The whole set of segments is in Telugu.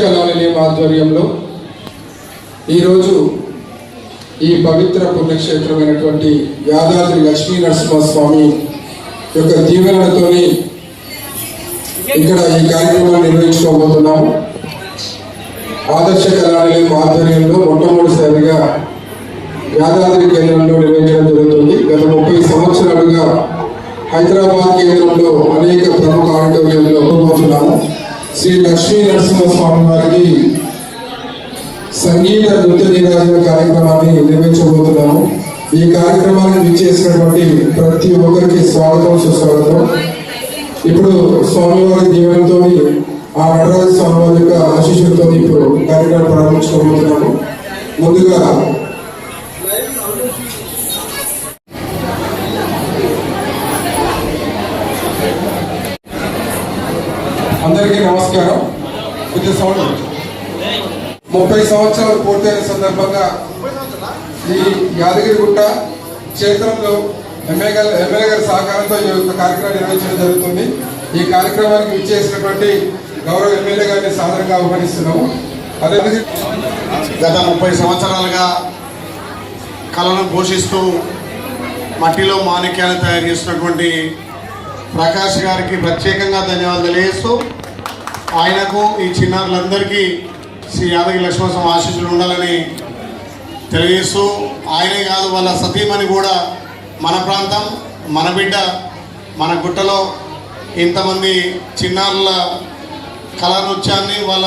కళానిలయం ఆధ్వర్యంలో ఈరోజు ఈ పవిత్ర పుణ్యక్షేత్రమైనటువంటి యాదాద్రి లక్ష్మీ నరసింహస్వామి యొక్క దీవెనలతో ఇక్కడ ఈ కార్యక్రమాన్ని నిర్వహించుకోబోతున్నాము. ఆదర్శ కళానిలయం ఆధ్వర్యంలో మొట్టమొదటిసారిగా యాదాద్రి కేంద్రంలో నిర్వహించడం జరుగుతుంది. గత 30 సంవత్సరాలుగా హైదరాబాద్ కేంద్రంలో అనేక ప్రముఖ ఆడిటోరియంలో పోతున్నాము. శ్రీ లక్ష్మీ నరసింహస్వామి వారికి సంగీత నృత్య నీరాజన కార్యక్రమాన్ని నిర్వహించబోతున్నాము. ఈ కార్యక్రమాన్ని విచ్చేసినటువంటి ప్రతి ఒక్కరికి స్వాగతం, సుస్వాగతం. ఇప్పుడు స్వామివారి దీవెనతో ఆ నటరాజ స్వామివారి యొక్క ఆశీస్సులతో ఇప్పుడు కార్యక్రమం ప్రారంభించుకోబోతున్నాము. ముందుగా అందరికీ నమస్కారం. 30 సంవత్సరాలు పూర్తయిన సందర్భంగా ఈ యాదగిరిగుట్ట క్షేత్రంలో ఎమ్మెల్యే గారి సహకారంతో ఈ యొక్క కార్యక్రమాన్ని నిర్వహించడం జరుగుతుంది. ఈ కార్యక్రమానికి విచ్చేసినటువంటి గౌరవ ఎమ్మెల్యే గారిని సాదరంగా ఆహ్వానిస్తున్నాము. అదే గత 30 సంవత్సరాలుగా కళను పోషిస్తూ మట్టిలో మాణిక్యాలను తయారు చేసినటువంటి ప్రకాష్ గారికి ప్రత్యేకంగా ధన్యవాదాలు తెలియజేస్తూ, ఆయనకు ఈ చిన్నారులందరికీ శ్రీ యాదగిరి లక్ష్మీనరసింహ ఆశీస్సులు ఉండాలని తెలియజేస్తూ, ఆయనే కాదు వాళ్ళ సతీమణి కూడా మన ప్రాంతం, మన బిడ్డ, మన గుట్టలో ఇంతమంది చిన్నారుల కళా నృత్యాన్ని వాళ్ళ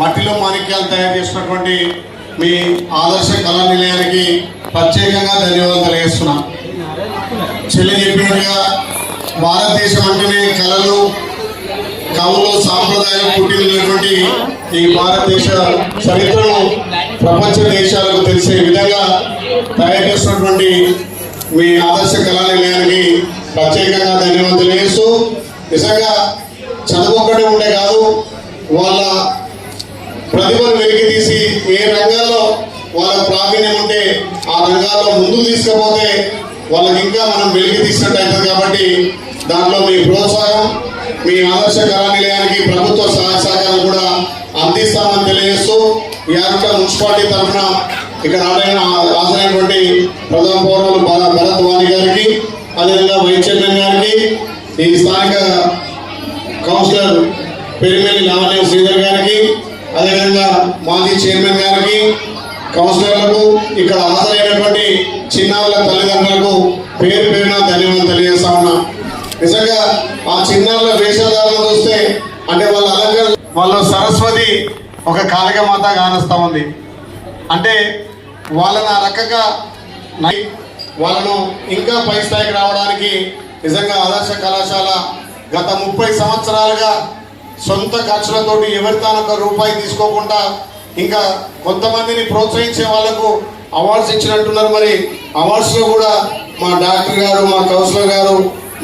మట్టిలో మాణిక్యాలు తయారు చేసినటువంటి మీ ఆదర్శ కళా నిలయానికి ప్రత్యేకంగా ధన్యవాదాలు తెలియజేస్తున్నాం. చెల్లి చెప్పినట్టుగా భారతదేశం అంటేనే కళలు, కవులు, సాంప్రదాయాలు పుట్టినటువంటి ఈ భారతదేశ చరిత్రను ప్రపంచ దేశాలకు తెలిసే విధంగా తయారు చేసినటువంటి మీ ఆదర్శ కళా నిలయానికి ప్రత్యేకంగా ధన్యవాదాలు తెలియజేస్తూ, నిజంగా చదువుకొక్కడే ఉండే కాదు, వాళ్ళ ప్రతిభను వెలికి తీసి ఏ రంగాల్లో వాళ్ళ ప్రావీణ్యం ఉంటే ఆ రంగాల్లో ముందుకు తీసుకుపోతే వాళ్ళకి ఇంకా మనం వెలికి తీసినట్టు అవుతుంది. కాబట్టి దాంట్లో మీ ప్రోత్సాహం, మీ ఆదర్శ కళా నిలయానికి ప్రభుత్వ సహాయ సహకారం కూడా అందిస్తామని తెలియజేస్తూ, యాదగిరి మున్సిపాలిటీ తరఫున ఇక్కడ హాజరైనటువంటి ప్రధాన పౌరులు భరత్ వాణి గారికి, అదేవిధంగా వైస్ చైర్మన్ గారికి, ఈ స్థానిక కౌన్సిలర్ పెరిమేలి లావణ్య శ్రీధర్ గారికి, అదేవిధంగా మాజీ చైర్మన్ గారికి, కౌన్సిలర్లకు, ఇక్కడ హాజరైనటువంటి చిన్నారుల తల్లిదండ్రులకు పేరు పేరున ధన్యవాదాలు తెలియజేస్తా ఉన్నా. నిజంగా ఆ చిన్నారుల వేషధారణ చూస్తే అంటే వాళ్ళ అలంకరణ, వాళ్ళు సరస్వతి ఒక కాళికామాత కానొస్తా ఉంది. అంటే వాళ్ళని ఆ రకంగా వాళ్ళను ఇంకా పై స్థాయికి రావడానికి నిజంగా ఆదర్శ కళాశాల గత 30 సంవత్సరాలుగా సొంత ఖర్చులతోటి ఎవరితానొక రూపాయి తీసుకోకుండా ఇంకా కొంతమందిని ప్రోత్సహించే వాళ్లకు అవార్డ్స్ ఇచ్చినట్టున్నారు. మరి అవార్డ్స్లో కూడా మా డాక్టర్ గారు, మా కౌన్సిలర్ గారు,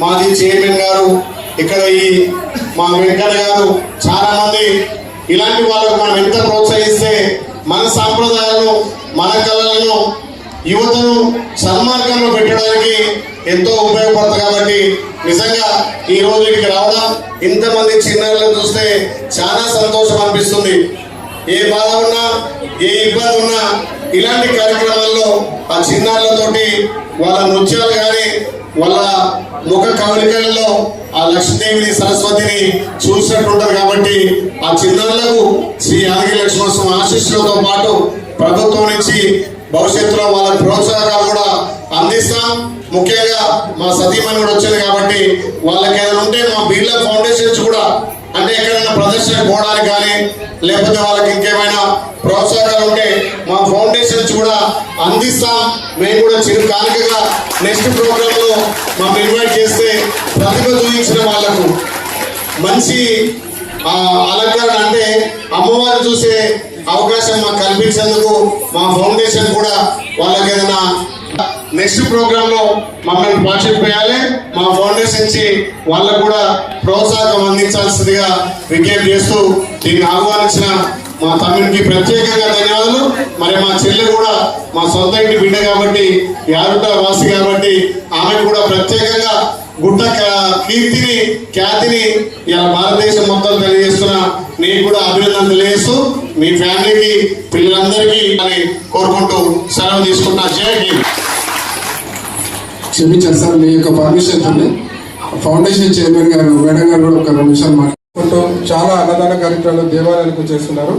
మాజీ చైర్మన్ గారు, ఇక్కడ ఈ మా వెంకట గారు, చాలా మంది ఇలాంటి వాళ్ళకు మనం ఎంత ప్రోత్సహిస్తే మన సాంప్రదాయాలను, మన కళలను, యువతను సన్మార్గంలో పెట్టడానికి ఎంతో ఉపయోగపడుతుంది. కాబట్టి నిజంగా ఈ రోజు ఇక్కడికి రావడం, ఇంతమంది చిన్నారులను చూస్తే చాలా సంతోషం అనిపిస్తుంది. ఏ బాధ ఉన్నా, ఏ ఇబ్బంది ఉన్నా ఇలాంటి కార్యక్రమాల్లో ఆ చిన్నారులతోటి వాళ్ళ నృత్యాలు కానీ వాళ్ళ ముఖ కవలికలలో ఆ లక్ష్మీదేవిని, సరస్వతిని చూసినట్టుంటారు. కాబట్టి ఆ చిన్నారులకు శ్రీ యాదగిరి లక్ష్మీనరసింహ ఆశీస్సులతో పాటు ప్రభుత్వం నుంచి భవిష్యత్తులో వాళ్ళ ప్రోత్సాహకాలు కూడా అందిస్తాం. ముఖ్యంగా మా సతీమణి కూడా వచ్చింది కాబట్టి వాళ్ళకి ఏదైనా ఉంటే మా బిర్లా ఫౌండేషన్స్ కూడా అంటే ఎక్కడైనా ప్రదర్శన పోవడానికి కానీ లేకపోతే వాళ్ళకి ఇంకేమైనా ప్రోత్సాహాలు ఉంటే మా ఫౌండేషన్స్ కూడా అందిస్తాం. మేము కూడా చిరు కానుకగా నెక్స్ట్ ప్రోగ్రామ్ లో మాకు ఇన్వైట్ చేస్తే ప్రతిభ చూపించిన వాళ్లకు మంచి అలంకరణ అంటే అమ్మవారిని చూసే అవకాశం మాకు కల్పించేందుకు మా ఫౌండేషన్ కూడా వాళ్ళకి ఏదైనా నెక్స్ట్ ప్రోగ్రామ్ లో మమ్మల్ని పార్టిసిపేట్ చేయాలి. మా ఫౌండేషన్ నుంచి వాళ్ళకు కూడా ప్రోత్సాహం అందించాల్సిందిగా విజ్ఞప్తి చేస్తూ దీన్ని ఆహ్వానించిన మా తమ్ముడికి ప్రత్యేకంగా ధన్యవాదాలు. మరి మా చెల్లి కూడా మా సొంత ఇంటి బిడ్డ కాబట్టి, యారుట వాసి కాబట్టి ఆమెకు కూడా ప్రత్యేకంగా గుట్ట కీర్తిని ఖ్యాతిని ఇలా భారతదేశం మొత్తం తెలియజేస్తున్నా. నీకు కూడా అభినందన తెలియజేస్తూ మీ ఫ్యామిలీకి పిల్లలందరికీ అని కోరుకుంటూ సెలవు తీసుకుంటా. జై హింద్. క్షమించారు సార్, మీ యొక్క పర్మిషన్ తోనే ఫౌండేషన్ చైర్మన్ గారు మేడం గారు కూడా ఒక 2 నిమిషాలు మాట్లాడుకుంటూ చాలా అన్నదాన కార్యక్రమాలు దేవాలయాలకు చేస్తున్నారు.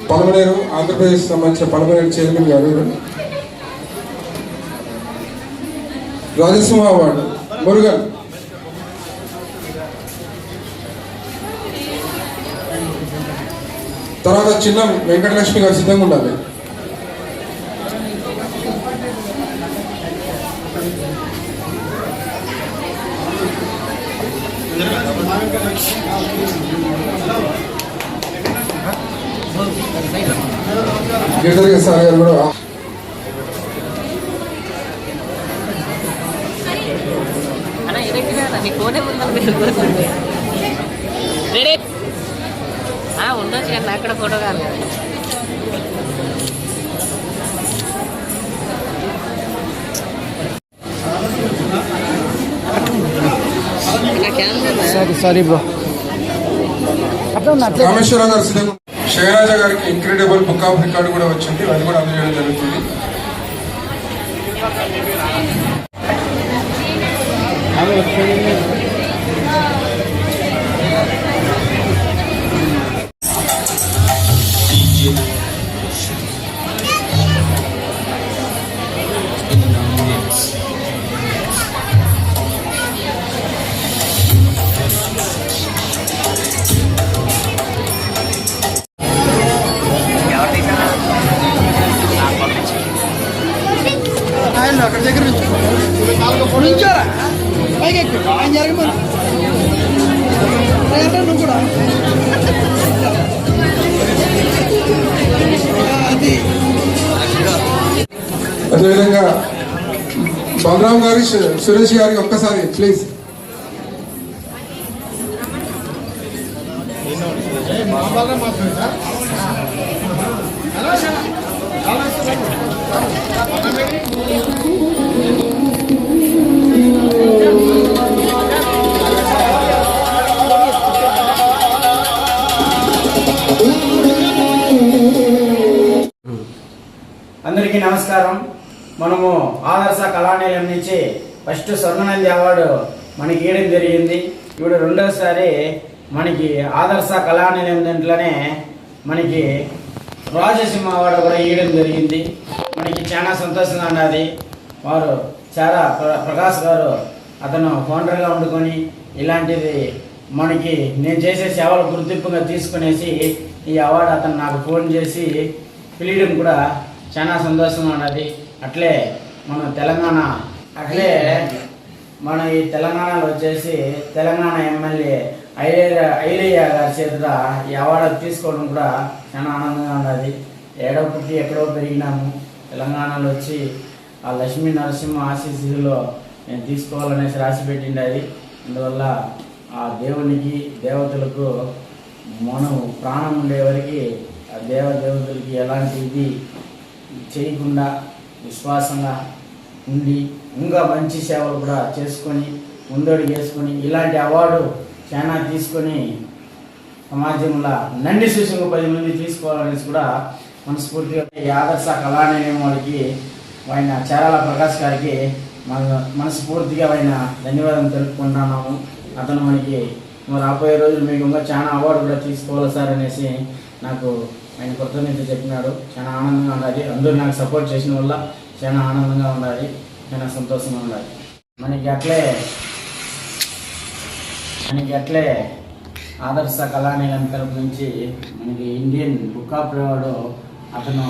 పలమనేరు ఆంధ్రప్రదేశ్ సంబంధించిన పలమనేరు చైర్మన్ గారు రాజసింహ అవార్డు మురుగన్, తర్వాత చిన్న వెంకటలక్ష్మి గారు సిద్ధంగా ఉండాలి. గిరిధర్ సార్ గారు కూడా ఉండొచ్చు కానీ అక్కడ ఫోటో కాదు. Sorry bro. రామేశ్వరరావు గారు సిద్ధంగా, శైలజ గారికి ఇంక్రెడిబుల్ బుక్ ఆఫ్ రికార్డు కూడా వచ్చింది, అది కూడా అందజేయడం జరుగుతుంది. అక్కడ దగ్గర నుంచోరా పైకి ఎక్కువ ఆయన జరగమని నువ్వు కూడా అది. అదేవిధంగా బలరాం గారి సురేష్ గారికి ఒక్కసారి ప్లీజ్. అందరికీ నమస్కారం. మనము ఆదర్శ కళానిలయం నుంచి ఫస్ట్ స్వర్ణనంది అవార్డు మనకి ఇవ్వడం జరిగింది. ఇప్పుడు రెండోసారి మనకి ఆదర్శ కళానిలయం దాంట్లోనే మనకి రాజసింహ అవార్డు కూడా ఇవ్వడం జరిగింది. మనకి చాలా సంతోషంగా ఉన్నది. వారు చాలా ప్రకాష్ గారు అతను ఫౌండర్గా వండుకొని ఇలాంటిది మనకి నేను చేసే సేవలు గుర్తింపుగా తీసుకునేసి ఈ అవార్డు అతను నాకు ఫోన్ చేసి పిలియడం కూడా చాలా సంతోషంగా ఉన్నది. అట్లే మన తెలంగాణ మన ఈ తెలంగాణలో వచ్చేసి తెలంగాణ ఎమ్మెల్యే ఐలయ్య గారి చేతుల ఈ అవార్డు తీసుకోవడం కూడా చాలా ఆనందంగా ఉన్నది. ఏడో పుట్టి ఎక్కడో పెరిగినాము, తెలంగాణలో వచ్చి ఆ లక్ష్మీ నరసింహ ఆశీస్సులో నేను తీసుకోవాలనేసి రాసి పెట్టింది. అది అందువల్ల ఆ దేవునికి దేవతలకు మనం ప్రాణం ఉండే వరకు ఆ దేవతలకి ఎలాంటి ఇది చేయకుండా విశ్వాసంగా ఉండి ఇంకా మంచి సేవలు కూడా చేసుకొని ముందడుగు వేసుకొని ఇలాంటి అవార్డు చాలా తీసుకొని సమాజంలో నంది సూచంగా 10 మంది తీసుకోవాలనేసి కూడా మనస్ఫూర్తిగా ఈ ఆదర్శ కళానిలయం వారికి ఆయన చారాల ప్రకాష్ గారికి మనస్ఫూర్తిగా ఆయన ధన్యవాదాలు తెలుపుకుంటున్నాము. అతను మనకి రాబోయే రోజులు మీకు ఇంకా చాలా అవార్డు కూడా తీసుకోవాలి సార్ అనేసి నాకు ఆయన కృతజ్ఞత చెప్పినాడు. చాలా ఆనందంగా ఉండాలి. అందరూ నాకు సపోర్ట్ చేసిన వల్ల చాలా ఆనందంగా ఉండాలి, చాలా సంతోషంగా ఉండాలి. మనకి అట్లే ఆదర్శ కళానిలయం తరపు నుంచి మనకి ఇండియన్ బుక్ ఆఫ్ రికార్డు అతను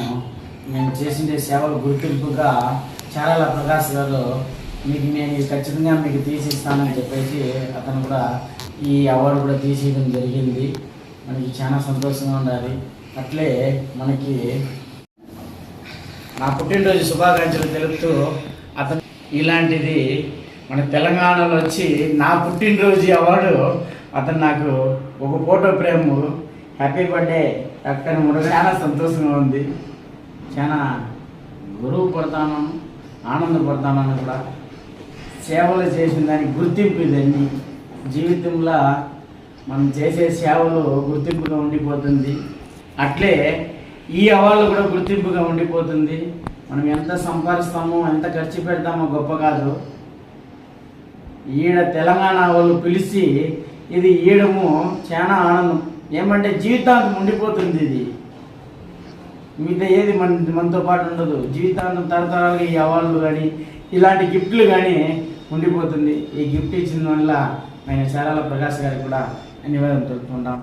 నేను చేసిన సేవలు గుర్తింపుగా చారాల ప్రకాష్ గారు మీకు నేను ఖచ్చితంగా మీకు తీసిస్తానని చెప్పేసి అతను కూడా ఈ అవార్డు కూడా తీసేయడం జరిగింది. మనకి చాలా సంతోషంగా ఉండాలి. అట్లే మనకి నా పుట్టినరోజు శుభాకాంక్షలు తెలుపుతూ అతను ఇలాంటిది మన తెలంగాణలో వచ్చి నా పుట్టినరోజు అవార్డు అతను నాకు ఒక ఫోటో ఫ్రేమ్ హ్యాపీ బర్త్డే చక్కని మురళి చాలా సంతోషంగా ఉంది. చాలా గొడవ పడతాను, ఆనందపడతానని కూడా. సేవలు చేసిన దానికి గుర్తింపు ఇదన్నీ. జీవితంలో మనం చేసే సేవలు గుర్తింపుగా ఉండిపోతుంది. అట్లే ఈ అవార్డు కూడా గుర్తింపుగా ఉండిపోతుంది. మనం ఎంత సంపాదిస్తామో ఎంత ఖర్చు పెడతామో గొప్ప కాదు. ఈడ తెలంగాణ వాళ్ళు పిలిచి ఇది ఈయడము చాలా ఆనందం. ఏమంటే జీవితాంతం ఉండిపోతుంది. ఇది మిగతా ఏది మనతో పాటు ఉండదు. జీవితాంతం తరతరాలుగా ఈ అవార్డులు కానీ ఇలాంటి గిఫ్ట్లు కానీ ఉండిపోతుంది. ఈ గిఫ్ట్ ఇచ్చిన వల్ల ఆయన చారాల ప్రకాష్ గారికి కూడా ధన్యవాదాలు తెలుపుకుంటాం.